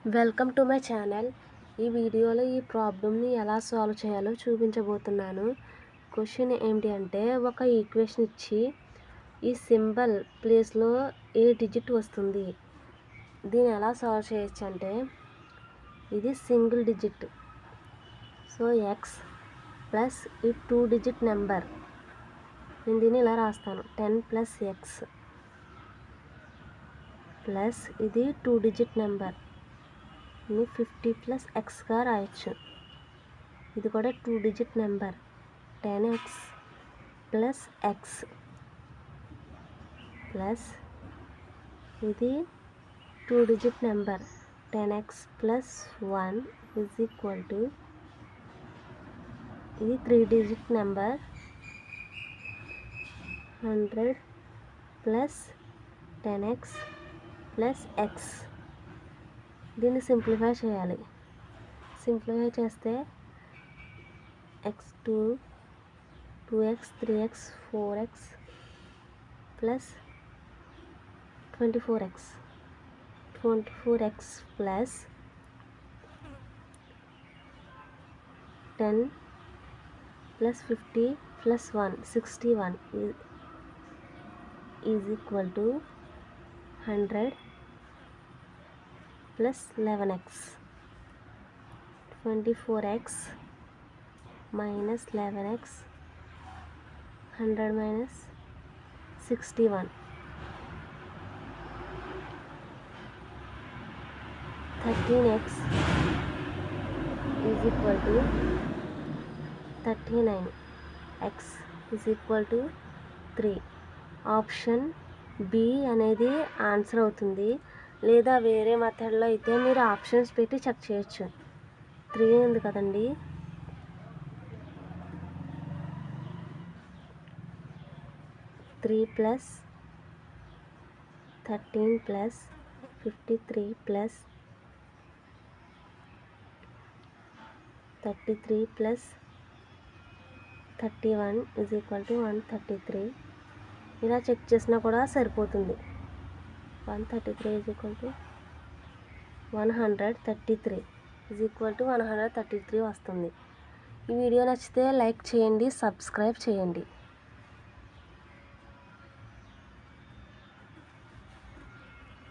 Welcome to my channel. ఈ వీడియోలో ఈ ప్రాబ్లమ్ని ఎలా సాల్వ్ చేయాలో చూపించబోతున్నాను. క్వశ్చన్ ఏంటి అంటే, ఒక ఈక్వేషన్ ఇచ్చి ఈ సింబల్ ప్లేస్లో ఏ డిజిట్ వస్తుంది, దీన్ని ఎలా సాల్వ్ చేయొచ్చు అంటే, ఇది single digit. So X plus ఈ 2 డిజిట్ నెంబర్, నేను దీన్ని ఇలా రాస్తాను, 10 ప్లస్ ఎక్స్ ప్లస్ ఇది 2 డిజిట్ నెంబర్, 50 ప్లస్ ఎక్స్గా రాయొచ్చు. ఇది కూడా 2 digit number, 10x plus X plus ఇది 2 digit number, 10x plus 1 is equal to ఇది 3 digit number, 100 plus 10x plus X. దీన్ని సింప్లిఫై చేయాలి. సింప్లిఫై చేస్తే x2 2x 3x 4x plus 24x plus 10 plus 50 plus 1 61 is equal to 100 plus 11x. 24x minus 11x, 100 minus 61, 13x is equal to 39x is equal to 3. Option B అనేది answer అవుతుంది. లేదా వేరే మెథడ్లో అయితే మీరు options పెట్టి check చేయొచ్చు. 3 ఉంది కదండి, three plus 13 plus 53 plus 33 plus 31 is equal to 133. ఇలా చెక్ చేసినా కూడా సరిపోతుంది. 133 is equal to 133 is equal to 133 వస్తుంది. ఈ వీడియో నచ్చితే లైక్ చేయండి, సబ్స్క్రైబ్ చేయండి.